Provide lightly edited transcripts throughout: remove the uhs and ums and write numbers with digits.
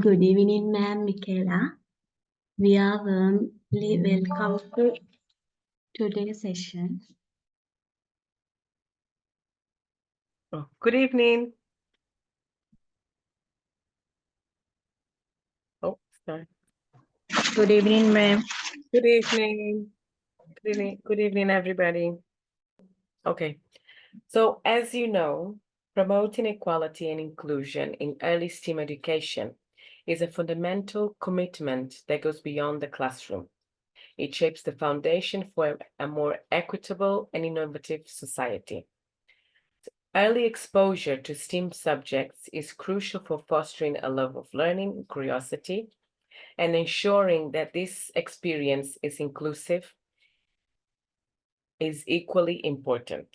Good evening, ma'am, Michaela. We are warmly welcome to today's session. Oh, good evening. Oh, sorry. Good evening, ma'am. Good evening. Good evening, everybody. Okay, so as you know, promoting equality and inclusion in early STEM education is a fundamental commitment that goes beyond the classroom. It shapes the foundation for a more equitable and innovative society. Early exposure to STEM subjects is crucial for fostering a love of learning, curiosity, and ensuring that this experience is inclusive is equally important.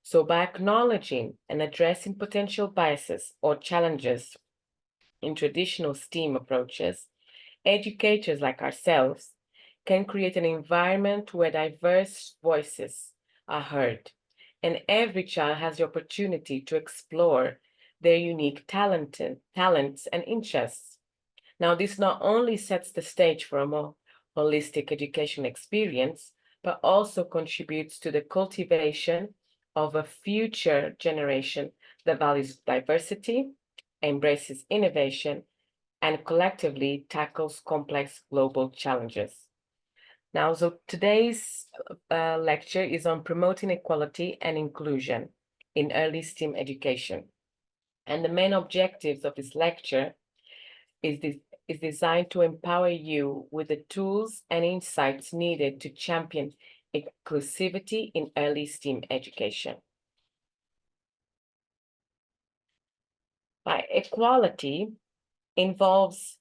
So by acknowledging and addressing potential biases or challenges in traditional STEAM approaches, educators like ourselves can create an environment where diverse voices are heard, and every child has the opportunity to explore their unique talents and interests. Now, this not only sets the stage for a more holistic education experience, but also contributes to the cultivation of a future generation that values diversity, embraces innovation, and collectively tackles complex global challenges. Now, so today's lecture is on promoting equality and inclusion in early STEM education. And the main objectives of this lecture is designed to empower you with the tools and insights needed to champion inclusivity in early STEM education. Equality involves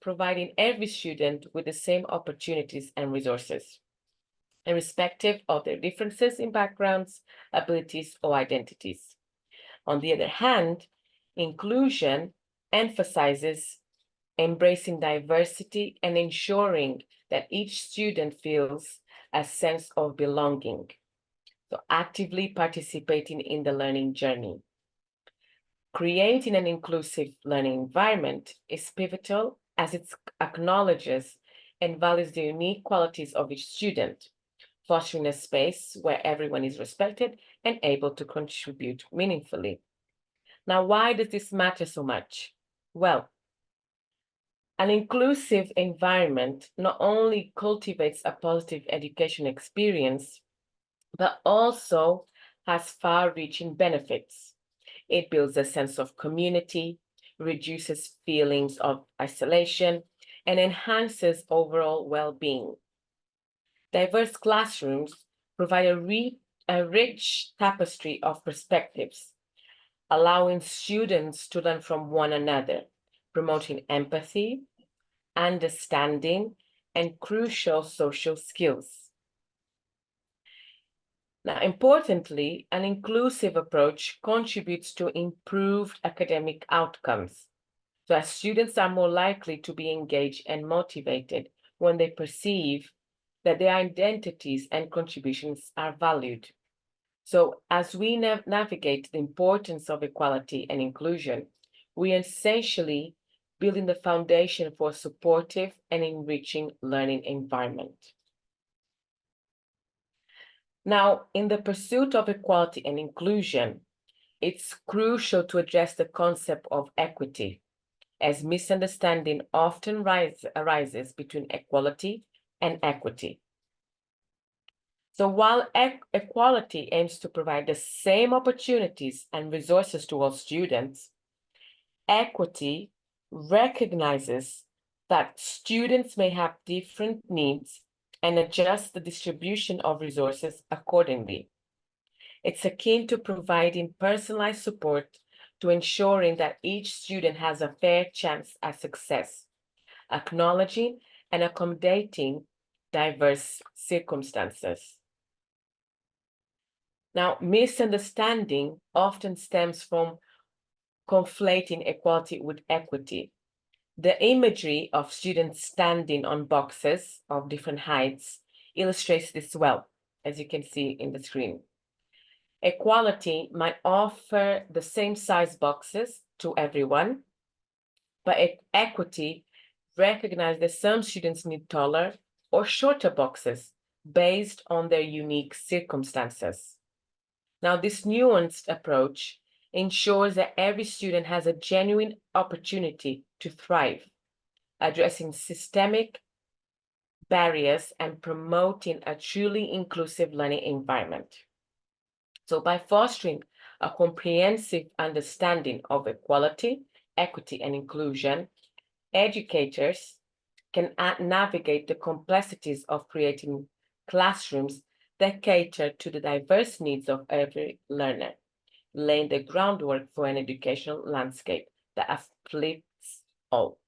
providing every student with the same opportunities and resources, irrespective of their differences in backgrounds, abilities, or identities. On the other hand, inclusion emphasizes embracing diversity and ensuring that each student feels a sense of belonging, so actively participating in the learning journey. Creating an inclusive learning environment is pivotal as it acknowledges and values the unique qualities of each student, fostering a space where everyone is respected and able to contribute meaningfully. Now, why does this matter so much? Well, an inclusive environment not only cultivates a positive education experience, but also has far-reaching benefits. It builds a sense of community, reduces feelings of isolation, and enhances overall well-being. Diverse classrooms provide a rich tapestry of perspectives, allowing students to learn from one another, promoting empathy, understanding, and crucial social skills. Now, importantly, an inclusive approach contributes to improved academic outcomes. So as students are more likely to be engaged and motivated when they perceive that their identities and contributions are valued. So as we navigate the importance of equality and inclusion, we are essentially building the foundation for a supportive and enriching learning environment. Now, in the pursuit of equality and inclusion, it's crucial to address the concept of equity, as misunderstanding often arises between equality and equity. So while equality aims to provide the same opportunities and resources to all students, equity recognizes that students may have different needs and adjust the distribution of resources accordingly. It's akin to providing personalized support to ensuring that each student has a fair chance at success, acknowledging and accommodating diverse circumstances. Now, misunderstanding often stems from conflating equality with equity. The imagery of students standing on boxes of different heights illustrates this well, as you can see in the screen. Equality might offer the same size boxes to everyone, but equity recognizes that some students need taller or shorter boxes based on their unique circumstances. Now, this nuanced approach ensures that every student has a genuine opportunity to thrive, addressing systemic barriers and promoting a truly inclusive learning environment. So by fostering a comprehensive understanding of equality, equity, and inclusion, educators can navigate the complexities of creating classrooms that cater to the diverse needs of every learner, laying the groundwork for an educational landscape that uplifts all.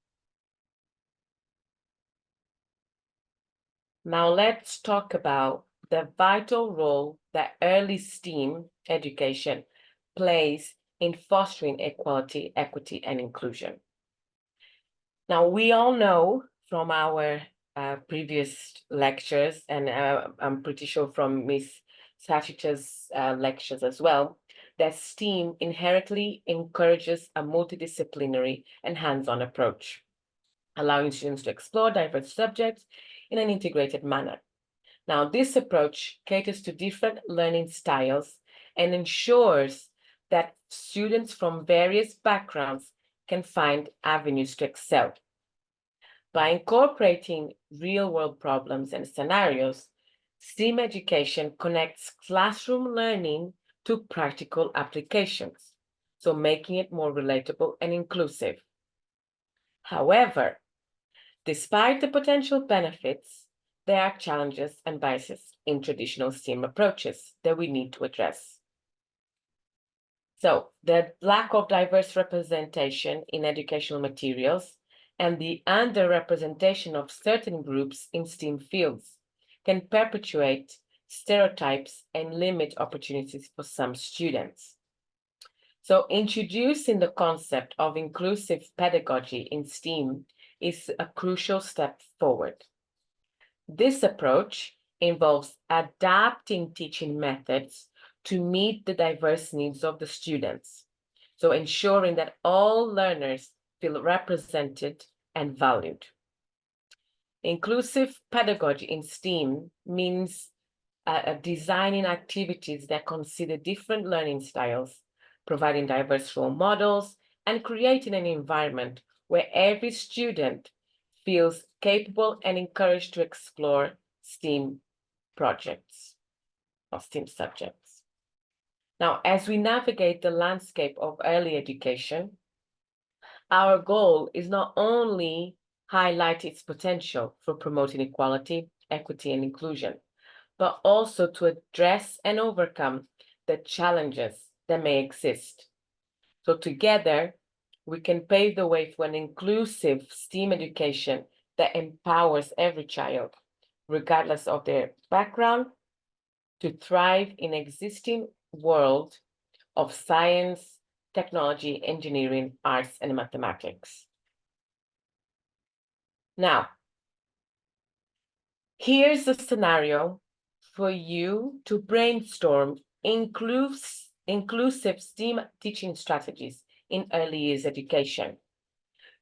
Now let's talk about the vital role that early STEAM education plays in fostering equality, equity, and inclusion. Now, we all know from our previous lectures, and I'm pretty sure from Ms. Sachita's lectures as well, that STEAM inherently encourages a multidisciplinary and hands-on approach, allowing students to explore diverse subjects in an integrated manner. Now, this approach caters to different learning styles and ensures that students from various backgrounds can find avenues to excel. By incorporating real-world problems and scenarios, STEAM education connects classroom learning to practical applications, so making it more relatable and inclusive. However, despite the potential benefits, there are challenges and biases in traditional STEAM approaches that we need to address. So, the lack of diverse representation in educational materials and the underrepresentation of certain groups in STEAM fields can perpetuate stereotypes and limit opportunities for some students. So, introducing the concept of inclusive pedagogy in STEAM is a crucial step forward. This approach involves adapting teaching methods to meet the diverse needs of the students, so ensuring that all learners feel represented and valued. Inclusive pedagogy in STEAM means designing activities that consider different learning styles, providing diverse role models, and creating an environment where every student feels capable and encouraged to explore STEAM projects or STEAM subjects. Now, as we navigate the landscape of early education, our goal is not only highlight its potential for promoting equality, equity, and inclusion, but also to address and overcome the challenges that may exist. So together, we can pave the way for an inclusive STEAM education that empowers every child, regardless of their background, to thrive in existing world of science, technology, engineering, arts, and mathematics. Now, here's a scenario for you to brainstorm inclusive STEAM teaching strategies in early years education.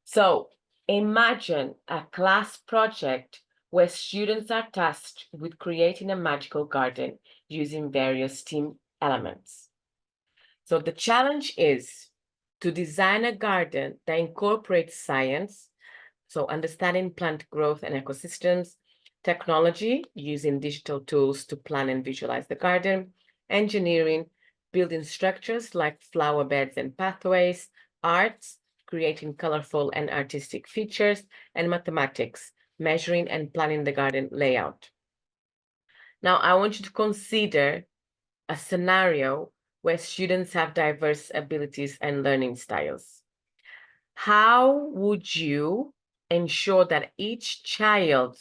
So imagine a class project where students are tasked with creating a magical garden using various STEAM elements. So the challenge is to design a garden that incorporates science, so understanding plant growth and ecosystems, technology, using digital tools to plan and visualize the garden, engineering, building structures like flower beds and pathways, arts, creating colorful and artistic features, and mathematics, measuring and planning the garden layout. Now, I want you to consider a scenario where students have diverse abilities and learning styles. How would you ensure that each child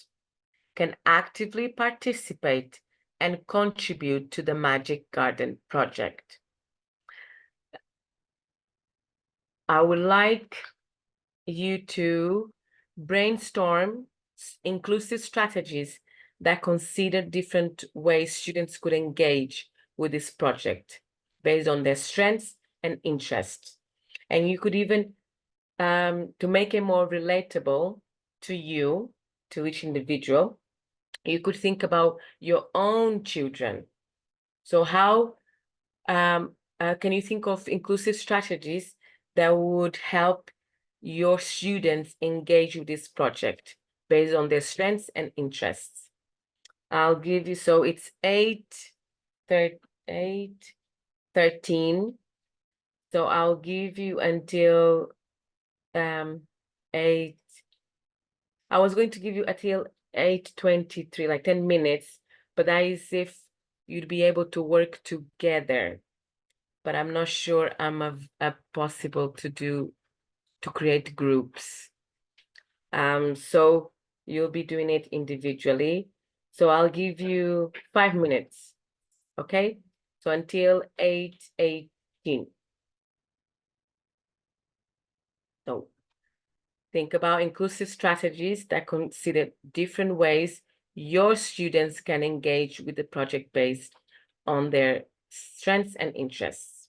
can actively participate and contribute to the Magic Garden project? I would like you to brainstorm inclusive strategies that consider different ways students could engage with this project based on their strengths and interests. And you could even, to make it more relatable to you, to each individual, you could think about your own children. So how can you think of inclusive strategies that would help your students engage with this project based on their strengths and interests? I'll give you, so it's 13. So I'll give you until 8. I was going to give you until 8:23, like 10 minutes, but that is if you'd be able to work together. But I'm not sure I'm possible to create groups. So you'll be doing it individually. So I'll give you 5 minutes. Okay? So until 8:18. So think about inclusive strategies that consider different ways your students can engage with the project based on their strengths and interests.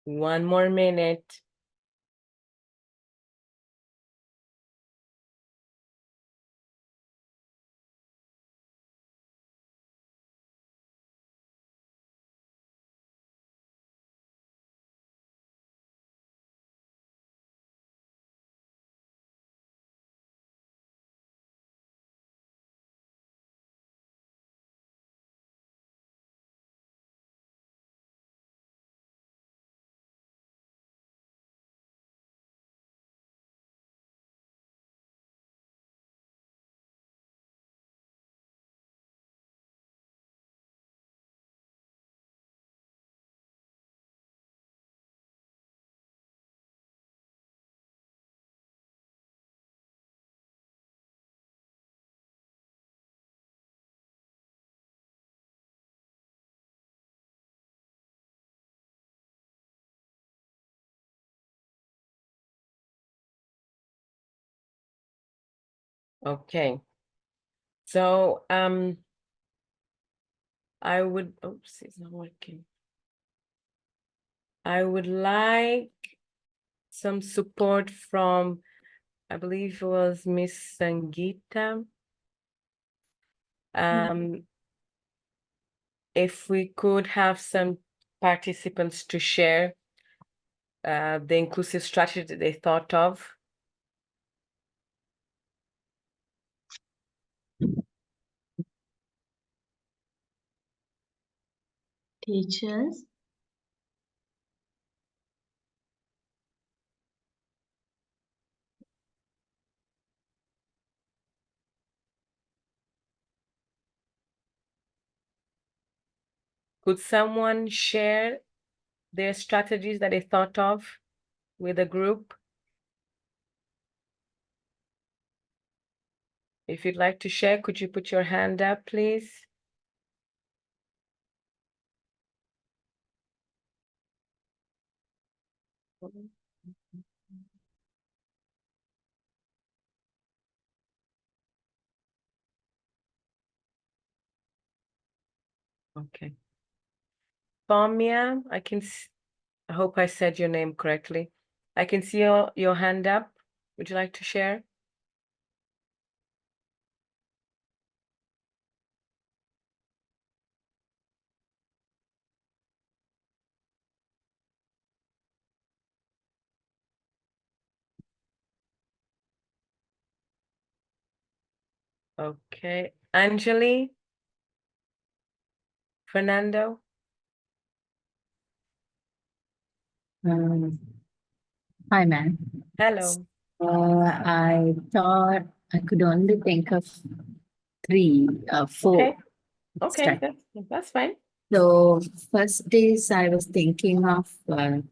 One more minute. Okay. So I would, oops, it's not working. I would like some support from, I believe it was Miss Sangeeta. If we could have some participants to share the inclusive strategy that they thought of. Teachers. Could someone share their strategies that they thought of with the group? If you'd like to share, could you put your hand up, please? Okay. Famia, I hope I said your name correctly. I can see your hand up. Would you like to share? Okay. Anjali? Fernando? Hi, ma'am. Hello. I thought I could only think of four. Okay. Okay, that's fine. So first is I was thinking of the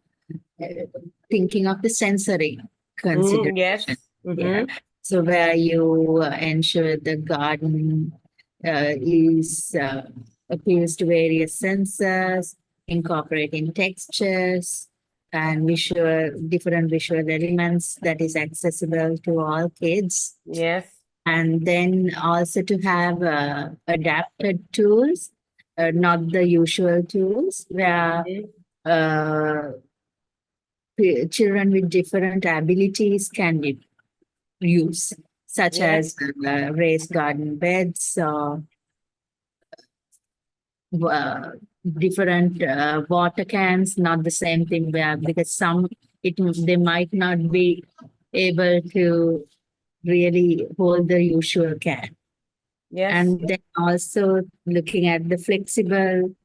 sensory consideration. Yes. Yeah. So where you ensure the garden appeals to various senses, incorporating textures and different visual elements that is accessible to all kids. Yes. And then also to have adapted tools, not the usual tools where children with different abilities can be used, such Yes. as raised garden beds or different water cans, not the same thing where because they might not be able to really hold the usual can. Yes. And then also looking at the flexible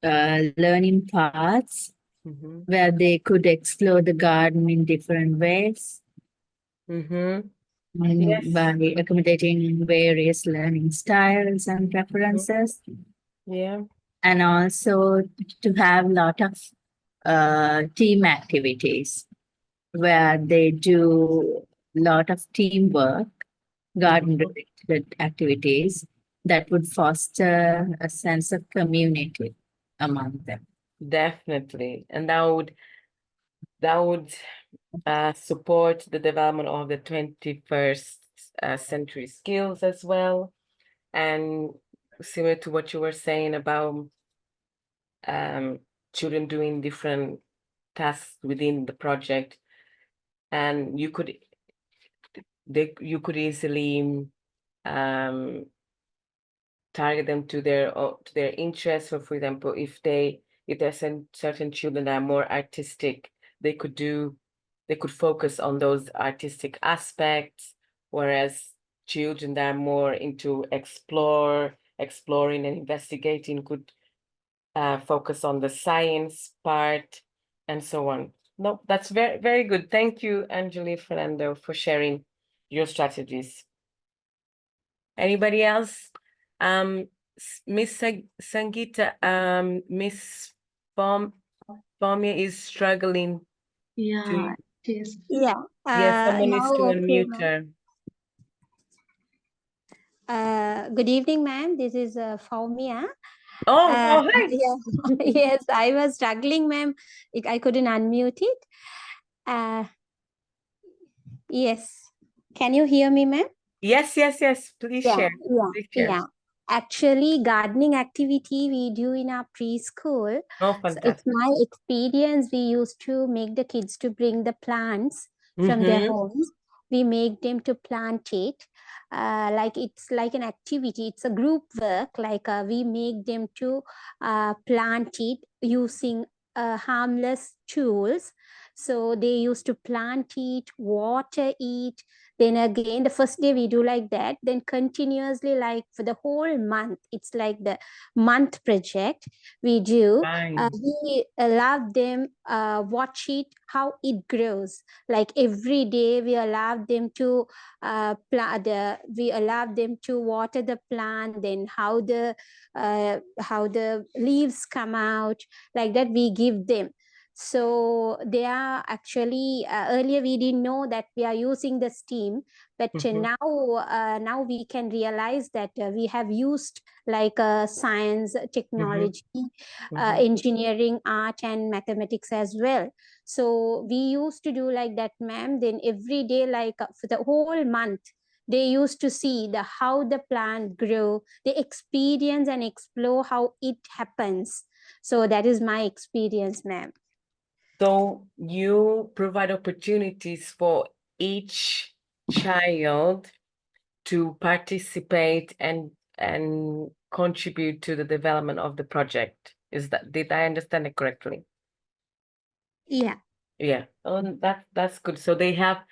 learning paths where they could explore the garden in different ways. Yes. By accommodating various learning styles and preferences. Yeah. And also to have a lot of team activities where they do a lot of teamwork, garden-related activities that would foster a sense of community among them. Definitely. And that would support the development of the 21st century skills as well. And similar to what you were saying about children doing different tasks within the project, and you could easily target them to their interests. So for example, if there's certain children that are more artistic, they could focus on those artistic aspects, whereas children that are more into exploring and investigating could focus on the science part and so on. No, that's very, very good. Thank you, Anjali, Fernando, for sharing your strategies. Anybody else? Miss Sangeeta, Miss Pomia is struggling. Yeah, yes. Yeah. Yes, someone needs Now, to okay, unmute ma'am. her. Good evening, ma'am. This is Faumia. Oh, hi. Yeah. Yes, I was struggling, ma'am. I couldn't unmute it. Yes. Can you hear me, ma'am? Yes, yes, yes. Please Yeah, share. yeah, Please share. yeah. Actually, gardening activity we do in our preschool. Oh, So it's fantastic. my experience. We used to make the kids to bring the plants from their homes. We make them to plant it. Like it's like an activity. It's a group work. Like we make them to plant it using harmless tools. So they used to plant it, water it, then again the first day we do like that, then continuously like for the whole month, it's like the month project we do. Fine. We allow them watch it how it grows. Like every day we allow them to we allow them to water the plant, then how the leaves come out, like that we give them. So they are actually earlier we didn't know that we are using the steam, but now we can realize that we have used like science, technology, engineering, art, and mathematics as well. So we used to do like that, ma'am. Then every day, like for the whole month, they used to see the how the plant grow, they experience and explore how it happens. So that is my experience, ma'am. So you provide opportunities for each child to participate and contribute to the development of the project. Did I understand it correctly? Yeah. Yeah. Oh, that's good. So they have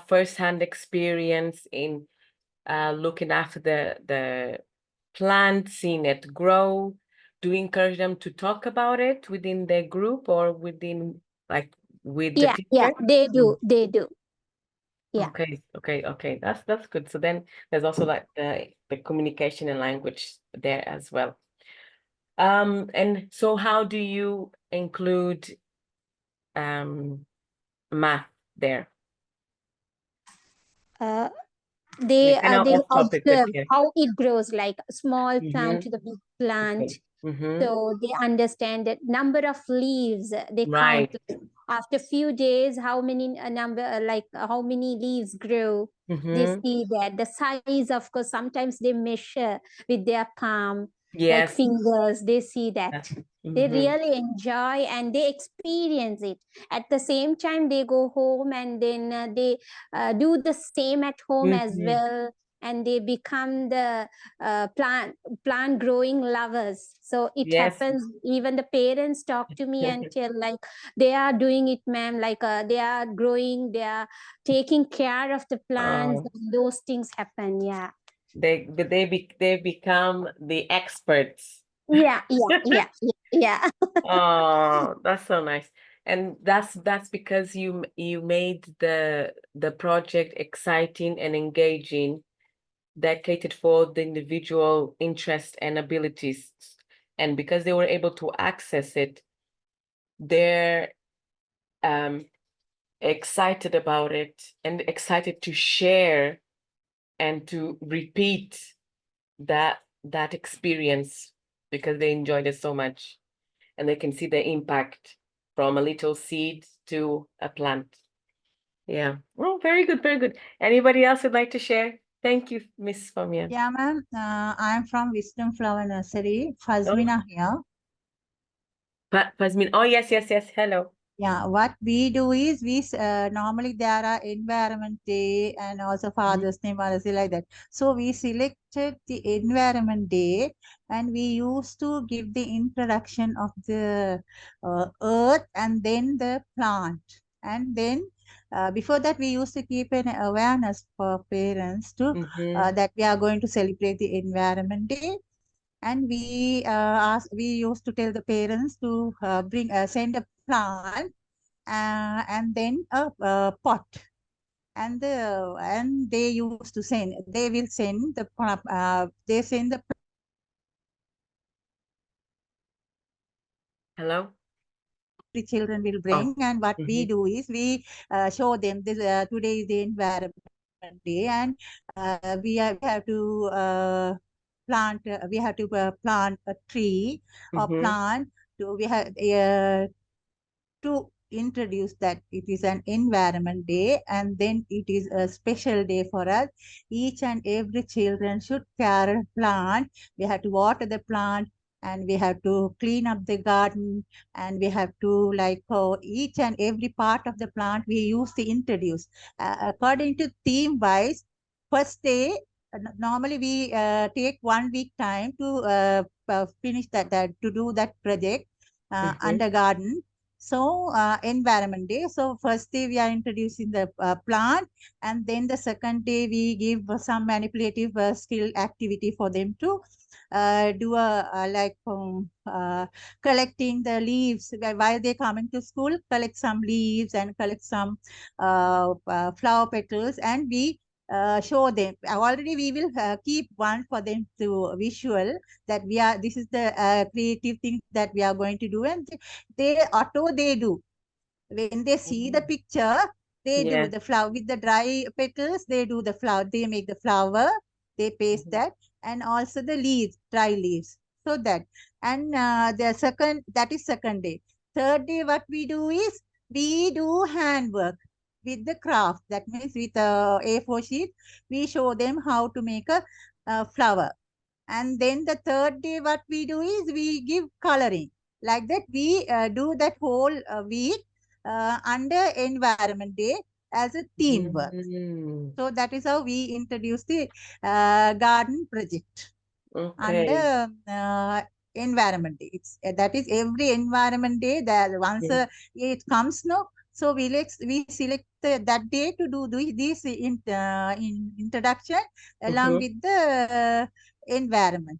first-hand experience in looking after the plant, seeing it grow. Do you encourage them to talk about it within their group or within like with the Yeah, teacher? they do. Yeah. Okay. That's good. So then there's also like the communication and language there as well. And so how do you include math there? Uh, Yeah, kind of they off topic, but observe yeah. how it grows, like a small plant Mm-hmm. to the big plant. Okay. Mm-hmm. So they understand that number of leaves, they count Right. after few days how many how many leaves grow. They Mm-hmm. see that the size, of course, sometimes they measure with their palm, like Yes. fingers, they see that. They Mm-hmm. really enjoy and they experience it. At the same time they go home and then they do the same at home as Mm-hmm. well, and they become the plant growing lovers. So it Yes. happens, even the parents talk to me and tell like they are doing it, ma'am, like they are growing, they are taking care of the plants, Oh, those things happen. Yeah. they become the experts. Yeah. Oh, that's so nice. And that's because you made the project exciting and engaging, that catered for the individual interest and abilities. And because they were able to access it, they're excited about it and excited to share and to repeat that experience because they enjoyed it so much and they can see the impact from a little seed to a plant. Yeah. Oh, very good, very good. Anybody else would like to share? Thank you, Miss Famia. Yeah, ma'am. I am from Wisdom Flower Nursery, Oh, Fazmina here. Fasmin. Oh, yes. Hello. Yeah, what we do is normally there are Environment Day and also Father's Day, Mother's Day, like that. So we selected the Environment Day and we used to give the introduction of the earth and then the plant. And then before that, we used to keep an awareness for parents to that we are going to celebrate the Environment Day. And we used to tell the parents to send a plant and then a pot, and they used to send, they will send the they send the Hello. the children will Oh. bring, and what we do is we show them this today is the Environment Day, and we have to plant a tree or plant to we have to introduce that it is an environment day, and then it is a special day for us. Each and every children should care a plant. We have to water the plant, and we have to clean up the garden, and we have to like each and every part of the plant we use to introduce. According to theme wise, first day, normally we take 1 week time to finish that to do that project under garden. So environment day. So first day we are introducing the plant, and then the second day we give some manipulative skill activity for them to do collecting the leaves while they come into school. Collect some leaves and collect some flower petals, and we show them. Already we will keep one for them to visual that we are. This is the creative thing that we are going to do, and they do. When they see the picture, they do Yeah. the flower with the dry petals. They do the flower. They make the flower. They paste that, and also the leaves, dry leaves. So that, and that is second day. Third day, what we do is we do handwork with the craft. That means with a A4 sheet, we show them how to make a flower. And then the third day, what we do is we give coloring. Like that, we do that whole week under Environment Day as a teamwork. Mm, So that is how we introduce the garden project okay. under Environment Day. That is every Environment Day that once it comes now. So we select that day to do this in introduction along with the environment.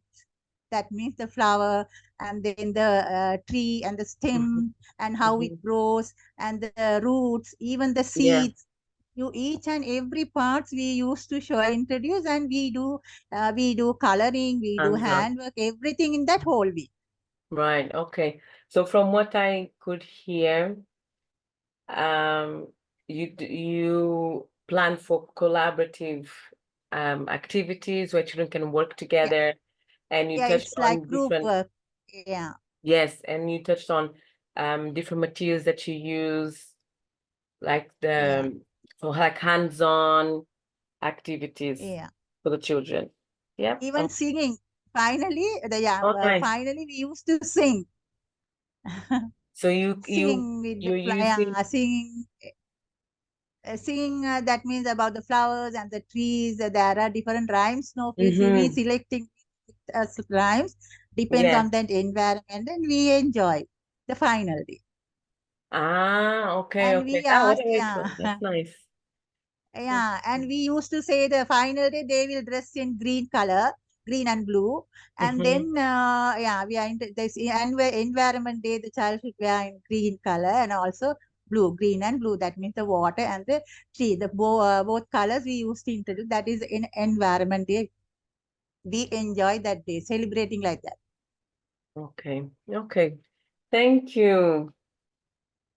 That means the flower, and then the tree and the stem, and how it grows, and the roots, even the Yeah. seeds. You each and every parts we used to show introduce, and we do coloring, we do Hands-on. handwork, everything in that whole week. Right. Okay. So from what I could hear, you plan for collaborative activities where children can work Yeah, together, and you yeah, touched it's like on group different, work. Yeah, yes, and you touched on different materials that you use, like yeah, for like hands-on activities yeah. for the children. Yeah. Even singing. Finally, Oh, nice. finally we used to sing. So Sing with the you're using. singing. Singing that means about the flowers and the trees. There are different rhymes. No, we selecting rhymes depends Yeah. on that environment, and we enjoy the final day. Ah, okay, And okay. we Ah, what ask, a way to. That's nice. yeah, and we used to say the final day they will dress in green color, green and blue, and then yeah, we are in this environment day. The child should wear in green color and also blue, green and blue. That means the water and the tree. Both colors we used to introduce. That is in environment day. We enjoy that day, celebrating like that. Okay, okay. Thank you.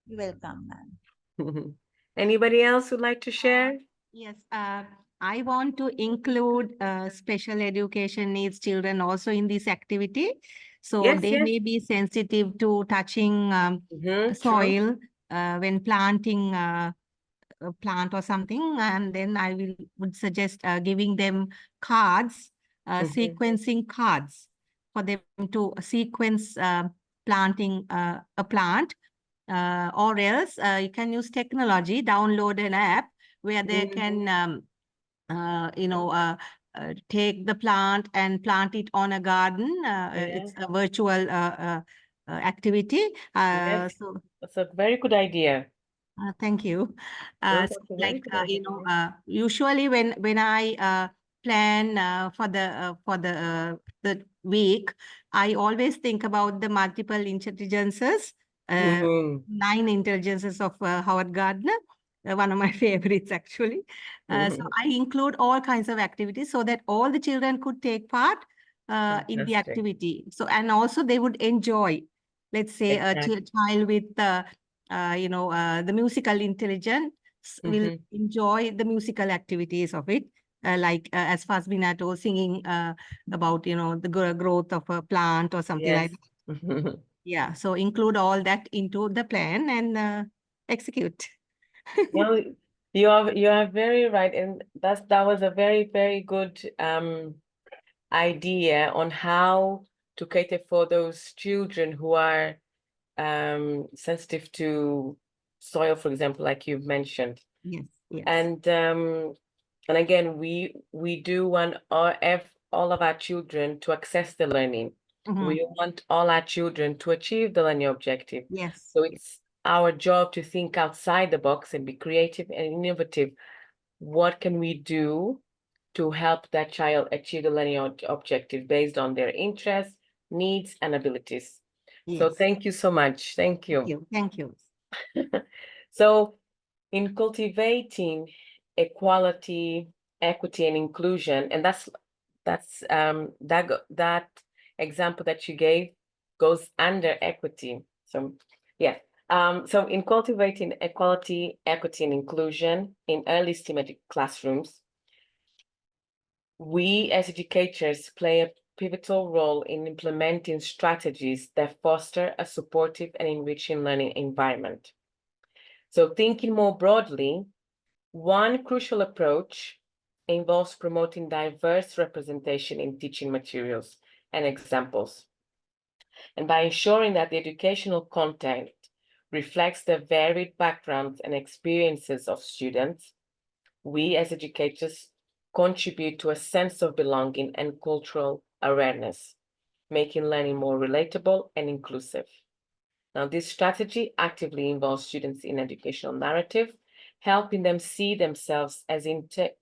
You're welcome, ma'am. Anybody else would like to share? Yes, I want to include special education needs children also in this activity. So Yes, they yes. may be sensitive to touching True. soil when planting a plant or something. And then I would suggest giving them cards, sequencing cards for them to sequence planting a plant. Or else you can use technology, download an app where they can, take the plant and plant it on a garden. It's a virtual activity. Yes, So that's a very good idea. thank you. No, So that's a very good idea. usually when I plan for the week, I always think about the multiple intelligences, 9 intelligences of Howard Gardner, one of my favorites actually. So I include all kinds of activities so that all the children could take part in the Fantastic. activity. So, and also they would enjoy, let's say Exactly. a child with the musical intelligence will enjoy the musical activities of it. As Fasbina told, singing about, the growth of a plant or something like Yes. that. Yeah, so include all that into the plan, and execute. No, you are very right, and that was a very, very good idea on how to cater for those children who are sensitive to soil, for example, like you've mentioned. Yes, yes. And again, we do want all of our children to access the learning. Mhm. We want all our children to achieve the learning objective. Yes. So it's our job to think outside the box and be creative and innovative. What can we do to help that child achieve the learning objective based on their interests, needs, and abilities? So Yes. thank you so much. Thank you. Thank you. So in cultivating equality, equity, and inclusion, and that example that you gave goes under equity. So yeah. So in cultivating equality, equity, and inclusion in early STEM classrooms, we as educators play a pivotal role in implementing strategies that foster a supportive and enriching learning environment. So thinking more broadly, one crucial approach involves promoting diverse representation in teaching materials and examples. And by ensuring that the educational content reflects the varied backgrounds and experiences of students, we as educators contribute to a sense of belonging and cultural awareness, making learning more relatable and inclusive. Now, this strategy actively involves students in educational narrative, helping them see themselves as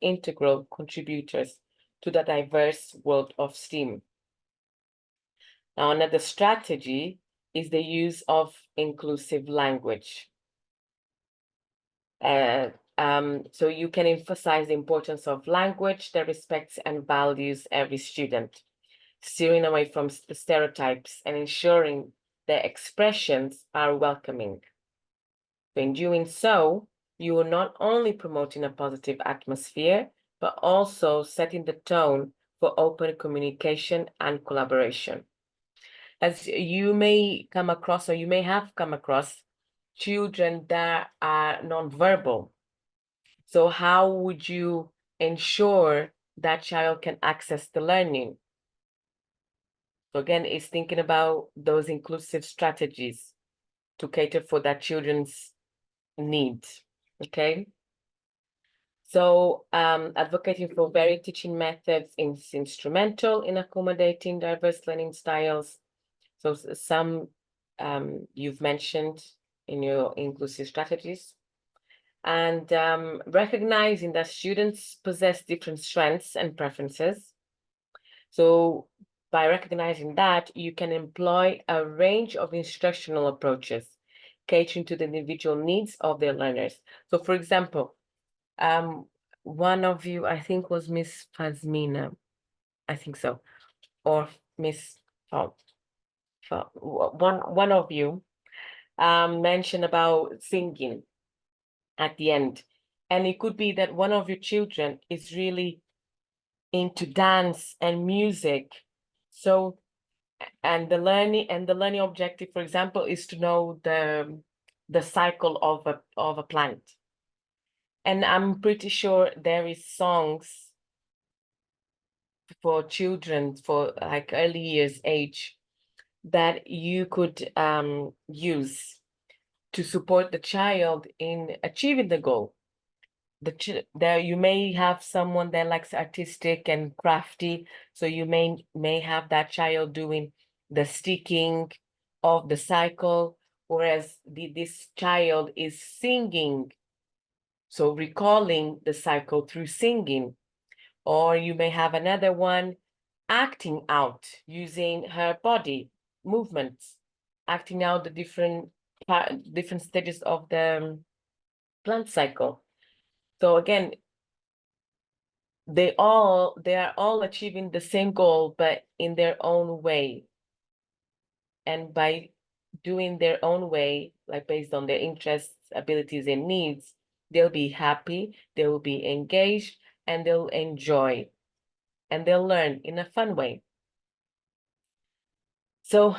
integral contributors to the diverse world of STEAM. Now, another strategy is the use of inclusive language. So you can emphasize the importance of language that respects and values every student, steering away from the stereotypes and ensuring their expressions are welcoming. In doing so, you are not only promoting a positive atmosphere, but also setting the tone for open communication and collaboration. As you may come across, or you may have come across, children that are nonverbal. So how would you ensure that child can access the learning? So again, it's thinking about those inclusive strategies to cater for that children's needs, okay? So advocating for varied teaching methods is instrumental in accommodating diverse learning styles. So some you've mentioned in your inclusive strategies. And recognizing that students possess different strengths and preferences. So by recognizing that, you can employ a range of instructional approaches, catering to the individual needs of their learners. So for example, one of you, I think was Miss Fazmina, I think so, or Miss one of you mentioned about singing at the end. And it could be that one of your children is really into dance and music. So, and the learning objective, for example, is to know the cycle of a plant. And I'm pretty sure there is songs for children for like early years age that you could use to support the child in achieving the goal. There you may have someone that likes artistic and crafty, so you may have that child doing the sticking of the cycle, whereas this child is singing, so recalling the cycle through singing. Or you may have another one acting out using her body movements, acting out the different stages of the plant cycle. So again, they are all achieving the same goal, but in their own way. And by doing their own way, like based on their interests, abilities, and needs, they'll be happy, they will be engaged, and they'll enjoy, and they'll learn in a fun way. So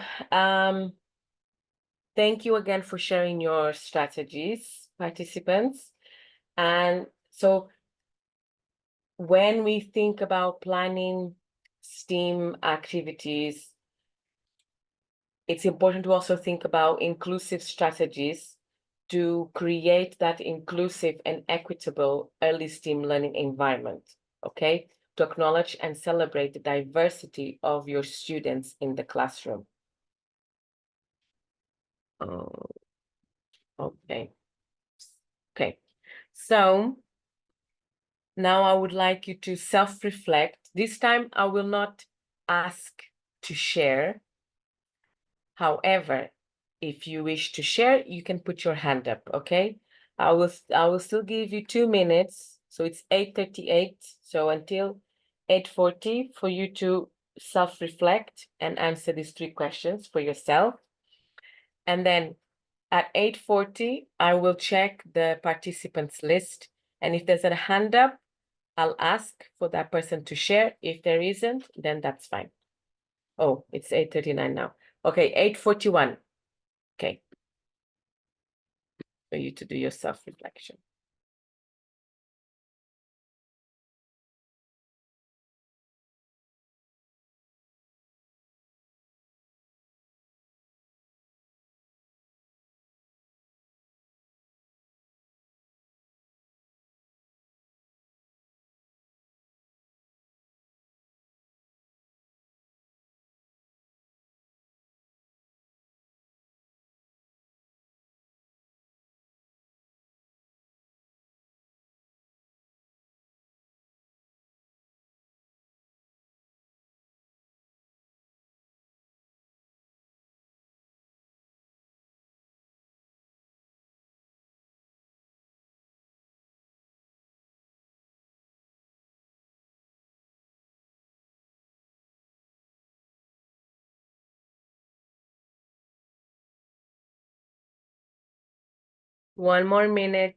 thank you again for sharing your strategies, participants. And so when we think about planning STEAM activities, it's important to also think about inclusive strategies to create that inclusive and equitable early STEAM learning environment, okay? To acknowledge and celebrate the diversity of your students in the classroom. Oh, okay. Okay, so now I would like you to self-reflect. This time I will not ask to share. However, if you wish to share, you can put your hand up, okay? I will still give you 2 minutes. So it's 8:38. So until 8:40 for you to self-reflect and answer these 3 questions for yourself. And then at 8:40, I will check the participants list. And if there's a hand up, I'll ask for that person to share. If there isn't, then that's fine. Oh, it's 8:39 now. Okay, 8:41. Okay. For you to do your self-reflection. One more minute.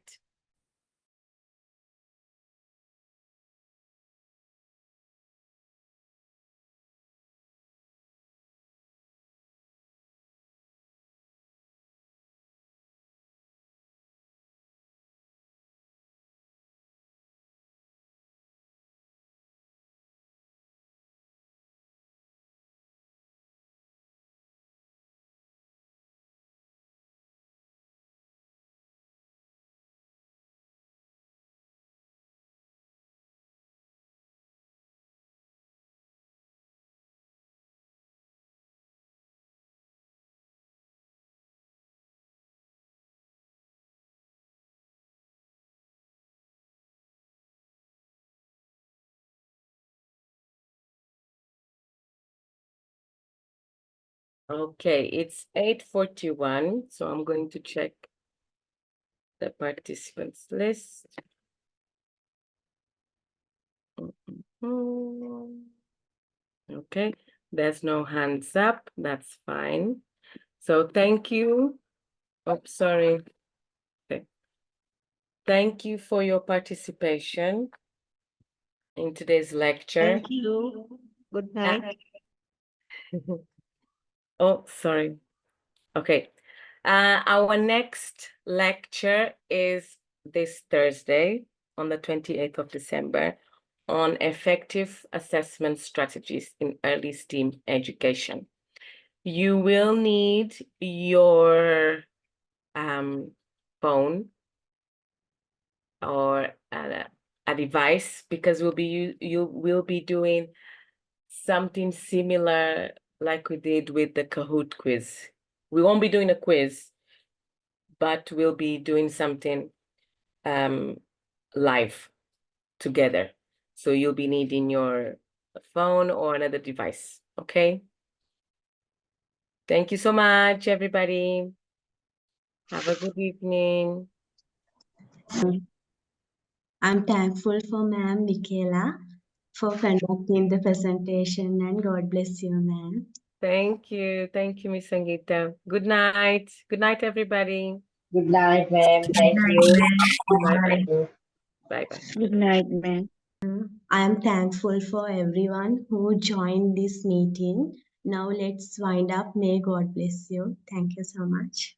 Okay, it's 8:41, so I'm going to check the participants list. Okay, there's no hands up, that's fine. So thank you. Oh, sorry. Okay. Thank you for your participation in today's lecture. Thank you. Good night. Oh, sorry. Okay. Our next lecture is this Thursday on the 28th of December on effective assessment strategies in early STEAM education. You will need your phone or a device because you will be doing something similar like we did with the Kahoot quiz. We won't be doing a quiz, but we'll be doing something live together. So you'll be needing your phone or another device, okay? Thank you so much, everybody. Have a good evening. I'm thankful for Ma'am Michaela for conducting the presentation, and God bless you, ma'am. Thank you, Miss Sangeeta. Good night. Good night, everybody. Good night, ma'am. Thank you. Bye-bye. Bye-bye. Good night, ma'am. I am thankful for everyone who joined this meeting Now let's wind up. May God bless you. Thank you so much.